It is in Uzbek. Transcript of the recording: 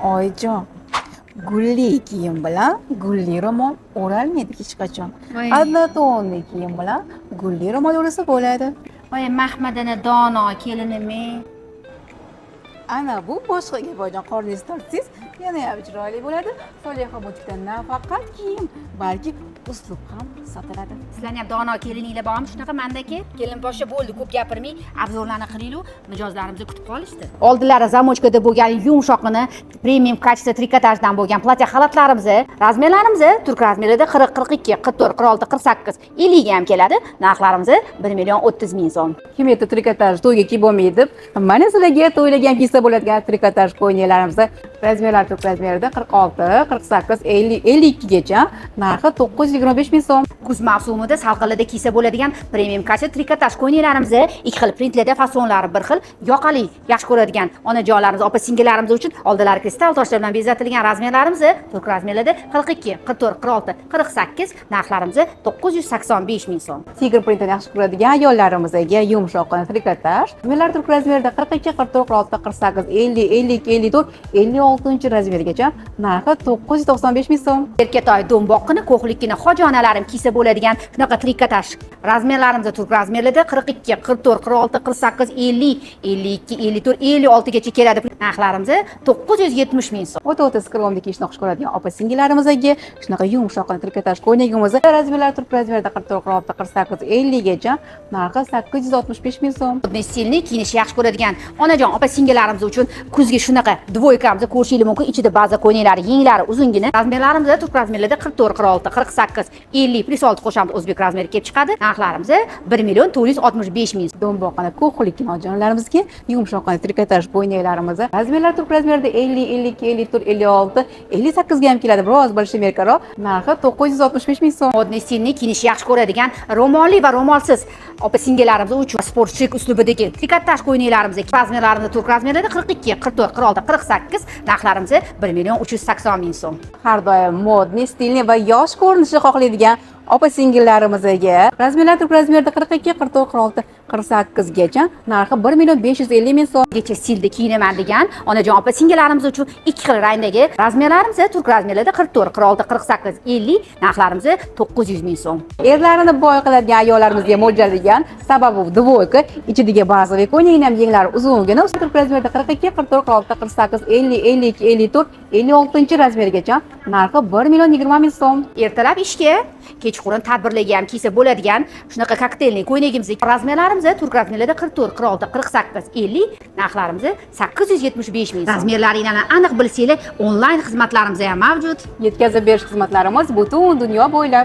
Oyijon, gulli kiyim bilan gulli ro'mol o'ralmaydi hech qachon. Voy. Однотонный kiyim bilan gulli ro'mol o'rasa bo'ladi. Voy Mahmadani dono kelinim-e. Ana bu boshqa gapoyjon qorningiz tortsangiz yana ham chiroyli bo'ladi. Soliha butikdan nafaqat kiyim, balki uslub ham sotiladi. Sizlarning ham dono kelininglar bormi shunaqa mandaki? Kelin boshqa bo'ldi, ko'p gapirmay, obzorlarni qilinglar, mijozlarimizni kutib qolishdi. Oldilari zamochkada bo'lgan yumshoqini, premium kачество trikotajdan bo'lgan platya xalatlarimiz, razmerlarimiz turk razmerida 40, 42, 44, 46, 48, 50 ga ham keladi. Narxlarimiz 1 million 30 ming so'm. Kim aytdi trikotaj to'yga kiyib bo'lmaydi deb? Mana sizlarga to'ylagan kiysa bo'ladigan trikotaj ko'ylaklarimiz razmerlar turk razmerida 46, 48, 50, 52 gacha, narxi 925 ming so'm. Kuz mavsumida salqinlarda kiysa bo'ladigan premium kачество trikotaj ko'ylaklarimiz ikki xil printlarda fasonlari bir xil, yoqali, yaxshi ko'radigan onajonlarimiz, opa-singillarimiz uchun oldilari kristal toshlar bilan bezatilgan razmerlarimiz turk razmerlarda 42, 44, 46, 48, narxlarimiz 985 ming so'm. Tiger printini yaxshi ko'radigan ayollarimizga yumshoqqina trikotaj. Razmerlar turk razmerida 42, 44, 46, 48, 50, 52, 54, 56 razmergacha, narxi 995 ming so'm. Erkatoy do'mboqqina, ko'hlikkina xojonalarim kiysa bo'ladigan shunaqa trikotaj razmerlarimiz turk razmerlarda 42, 44, 46, 48, 50, 52, 54, 56 gacha keladi. Narxlarimiz 970 ming so'm. O'ta skromli kiyishni xush ko'radigan opa-singillarimizga shunaqa yumshoqqina trikotaj ko'ylagimiz razmerlar turk razmerida 44, 46, 48, 50 gacha, narxi 865 ming so'm. Modniy stilni kiyinishni yaxshi ko'radigan onajon opa-singillarimiz uchun kuzgi shunaqa dvoykamizni ko'rishingiz mumkin. Ichida baza ko'ylaklari, yenglari uzungina. Razmerlarimiz turk razmerlarda 44, 46, 48, 50 plus 6 qo'shamiz o'zbek razmeri kelib chiqadi. Narxlarimiz 1 million 465 ming so'm. Do'mboqqina ko'hlik onajonlarimizga yumshoqqina trikotaj bo'ynaklarimiz razmerlar turk razmerida 50, 52, 54, 56, 58 ga ham keladi. Biroz bo'lishi merkaroq. Narxi 965 ming so'm. Modniy stilni kiyinishni yaxshi ko'radigan ro'molli va ro'molsiz opa-singillarimiz uchun sport shik uslubidagi trikotaj ko'ylaklarimiz razmerlarimiz turk razmerlarda 42, 44, 46, 48, narxlarimiz 1 million 380 ming so'm. Har doim modniy, stilni va yosh ko'rinishni xohlaydigan opa-singillarimizga razmerlar turk razmerida 42, 44, 46, 48 gacha, narxi 1 million 550 ming so'm. Gacha stilda kiyinaman degan onajon opa-singillarimiz uchun ikki xil rangdagi razmerlarimiz turk razmerlarda 44, 46, 48, 50, narxlarimiz 900 ming so'm. Erlarini boy qiladigan ayollarimizga mo'ljallangan, sababi dvoyka, ichidagi bazaviy ko'ylakning ham yenglari uzungina, turk razmerida 42, 44, 46, 48, 50, 52, 54, 56 razmergacha, narxi 1 million 20 ming so'm. Ertalab ishga, kechqurun tadbirlarga ham kiysa bo'ladigan shunaqa kokteylli ko'ylagimiz razmerlarimiz turk razmerlarda 44, 46, 48, 50, narxlarimiz 875 ming so'm. Razmerlaringlarni aniq bilsanglar, onlayn xizmatlarimiz ham mavjud. Yetkazib berish xizmatlarimiz butun dunyo bo'ylab